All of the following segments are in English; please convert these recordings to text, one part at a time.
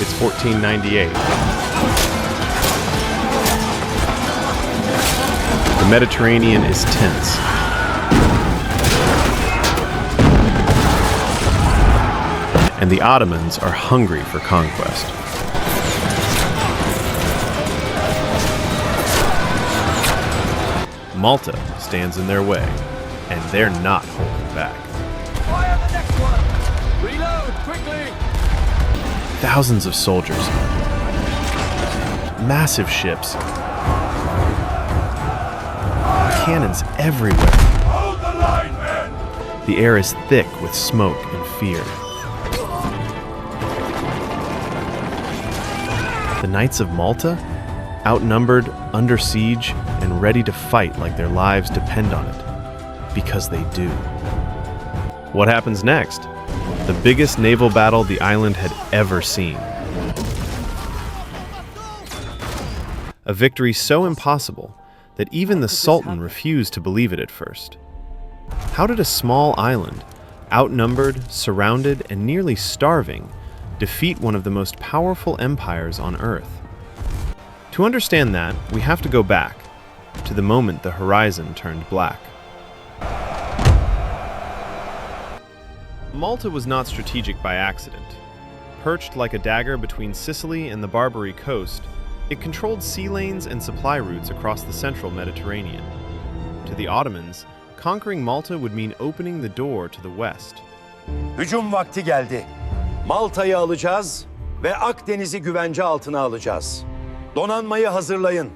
It's 1498. The Mediterranean is tense. And the Ottomans are hungry for conquest. Malta stands in their way, and they're not holding back. Fire the next one! Reload, quickly! Thousands of soldiers, massive ships, cannons everywhere. Hold the line, men! The air is thick with smoke and fear. The Knights of Malta, outnumbered, under siege, and ready to fight like their lives depend on it, because they do. What happens next? The biggest naval battle the island had ever seen. A victory so impossible that even the Sultan refused to believe it at first. How did a small island, outnumbered, surrounded, and nearly starving, defeat one of the most powerful empires on Earth? To understand that, we have to go back to the moment the horizon turned black. Malta was not strategic by accident. Perched like a dagger between Sicily and the Barbary coast, it controlled sea lanes and supply routes across the central Mediterranean. To the Ottomans, conquering Malta would mean opening the door to the west. Hücum vakti geldi. Malta'yı alacağız ve Akdeniz'i güvence altına alacağız. Donanmayı hazırlayın.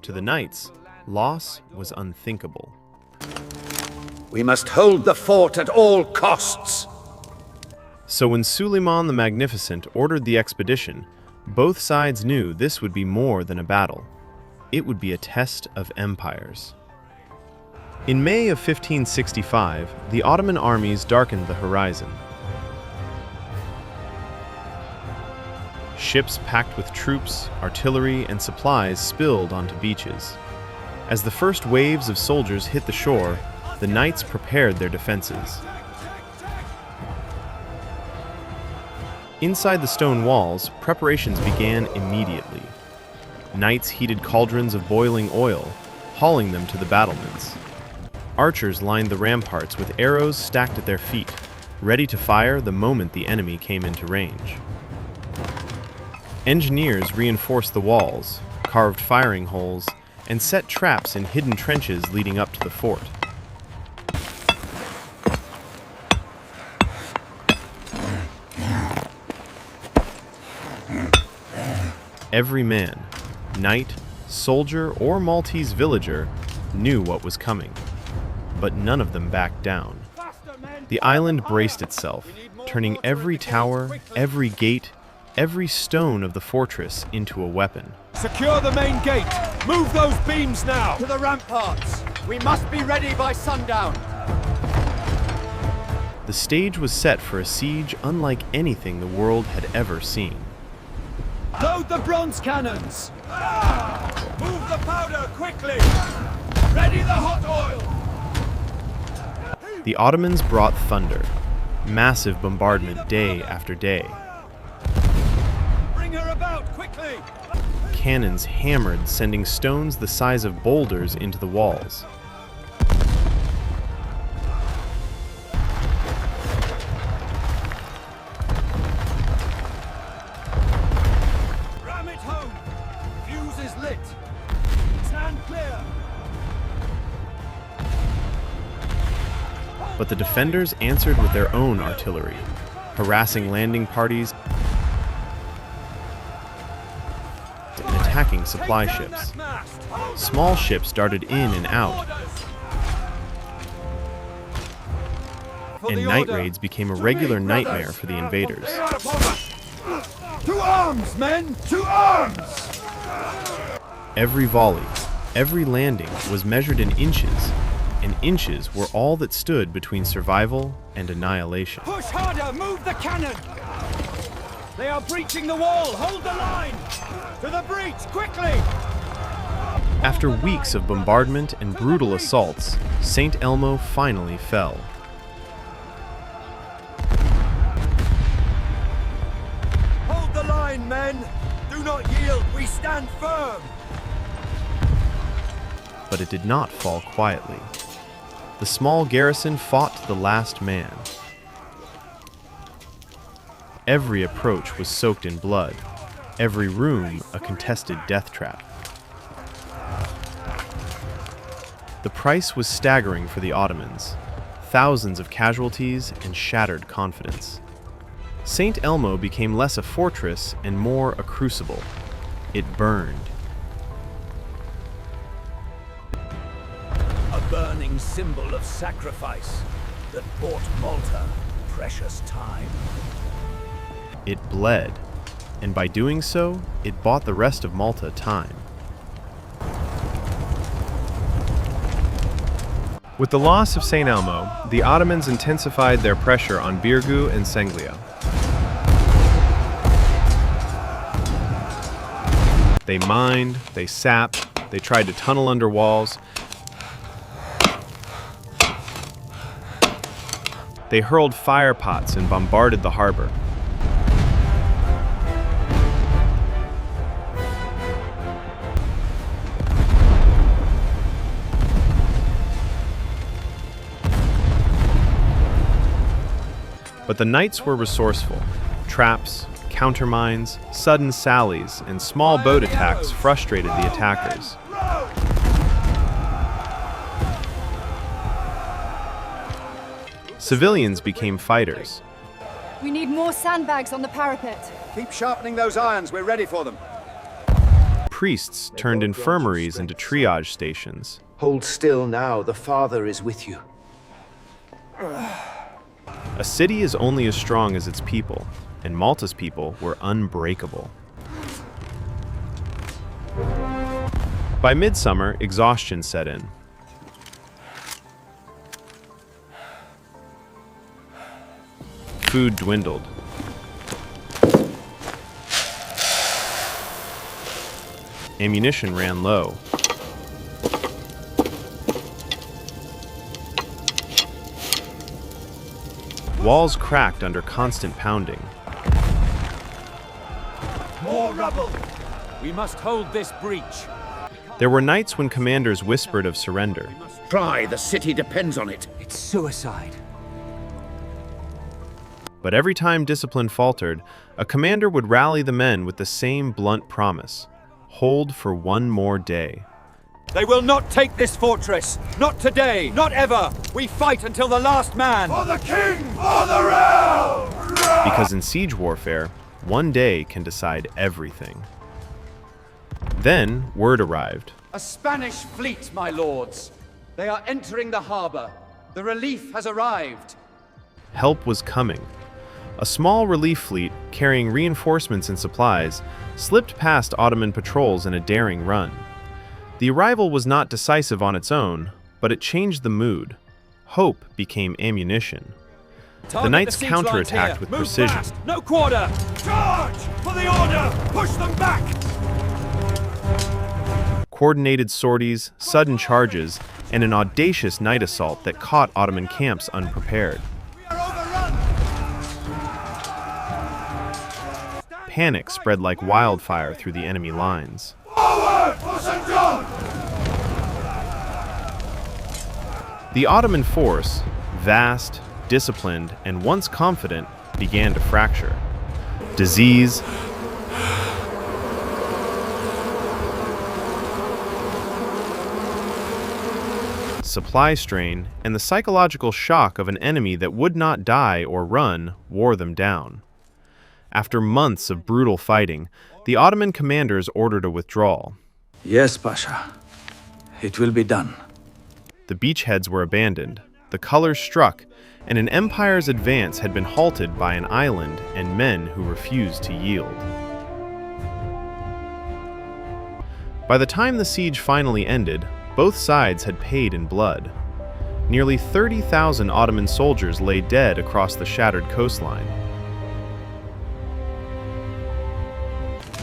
To the Knights, loss was unthinkable. We must hold the fort at all costs. So when Suleiman the Magnificent ordered the expedition, both sides knew this would be more than a battle. It would be a test of empires. In May of 1565, the Ottoman armies darkened the horizon. Ships packed with troops, artillery, and supplies spilled onto beaches. As the first waves of soldiers hit the shore, the knights prepared their defenses. Inside the stone walls, preparations began immediately. Knights heated cauldrons of boiling oil, hauling them to the battlements. Archers lined the ramparts with arrows stacked at their feet, ready to fire the moment the enemy came into range. Engineers reinforced the walls, carved firing holes, and set traps in hidden trenches leading up to the fort. Every man, knight, soldier, or Maltese villager knew what was coming, but none of them backed down. The island braced itself, turning every tower, every gate, every stone of the fortress into a weapon. Secure the main gate! Move those beams now! To the ramparts! We must be ready by sundown! The stage was set for a siege unlike anything the world had ever seen. Load the bronze cannons! Move the powder quickly! Ready the hot oil! The Ottomans brought thunder, massive bombardment day after day. Bring her about quickly! Cannons hammered, sending stones the size of boulders into the walls. Ram it home! Fuse is lit! Stand clear! But the defenders answered with their own artillery, harassing landing parties and attacking supply ships. Small ships darted in and out, and night raids became a regular nightmare for the invaders. To arms, men! To arms! Every volley, every landing was measured in inches, and inches were all that stood between survival and annihilation. Push harder! Move the cannon! They are breaching the wall! Hold the line! To the breach, quickly! After weeks of bombardment and brutal assaults, St. Elmo finally fell. Hold the line! kind men! Do not yield, we stand firm! But it did not fall quietly. The small garrison fought to the last man. Every approach was soaked in blood, every room a contested death trap. The price was staggering for the Ottomans, thousands of casualties and shattered confidence. St. Elmo became less a fortress and more a crucible. It burned. A burning symbol of sacrifice that bought Malta precious time. It bled, and by doing so, it bought the rest of Malta time. With the loss of St. Elmo, the Ottomans intensified their pressure on Birgu and Senglea. They mined, they sapped, they tried to tunnel under walls. They hurled fire pots and bombarded the harbor. But the knights were resourceful. Traps, countermines, sudden sallies, and small boat attacks frustrated the attackers. Civilians became fighters. We need more sandbags on the parapet. Keep sharpening those irons, we're ready for them. Priests turned infirmaries into triage stations. Hold still now, the Father is with you. A city is only as strong as its people, and Malta's people were unbreakable. By midsummer, exhaustion set in. Food dwindled. Ammunition ran low. Walls cracked under constant pounding. More rubble! We must hold this breach. There were nights when commanders whispered of surrender. Try, the city depends on it. It's suicide. But every time discipline faltered, a commander would rally the men with the same blunt promise: hold for one more day. They will not take this fortress! Not today! Not ever! We fight until the last man! For the king! For the realm! Because in siege warfare, one day can decide everything. Then, word arrived. A Spanish fleet, my lords. They are entering the harbor. The relief has arrived. Help was coming. A small relief fleet, carrying reinforcements and supplies, slipped past Ottoman patrols in a daring run. The arrival was not decisive on its own, but it changed the mood. Hope became ammunition. The knights counterattacked with precision. Fast. No quarter! Charge! For the order! Push them back! Coordinated sorties, sudden charges, and an audacious night assault that caught Ottoman camps unprepared. We are overrun! Panic spread like wildfire through the enemy lines. Forward for St. John! The Ottoman force, vast, disciplined, and once confident, began to fracture. Disease, supply strain, and the psychological shock of an enemy that would not die or run wore them down. After months of brutal fighting, the Ottoman commanders ordered a withdrawal. Yes, Pasha. It will be done. The beachheads were abandoned, the colors struck, and an empire's advance had been halted by an island and men who refused to yield. By the time the siege finally ended, both sides had paid in blood. Nearly 30,000 Ottoman soldiers lay dead across the shattered coastline,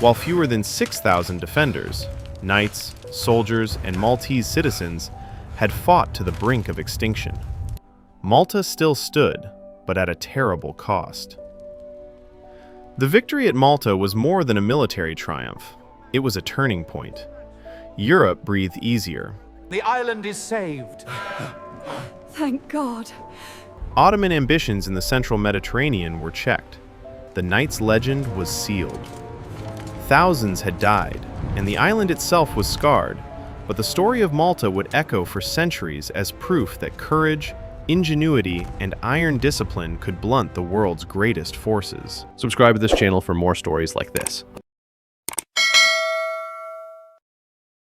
while fewer than 6,000 defenders, knights, soldiers, and Maltese citizens had fought to the brink of extinction. Malta still stood, but at a terrible cost. The victory at Malta was more than a military triumph. It was a turning point. Europe breathed easier. The island is saved. Thank God. Ottoman ambitions in the central Mediterranean were checked. The knight's legend was sealed. Thousands had died, and the island itself was scarred, but the story of Malta would echo for centuries as proof that courage, ingenuity, and iron discipline could blunt the world's greatest forces. Subscribe to this channel for more stories like this.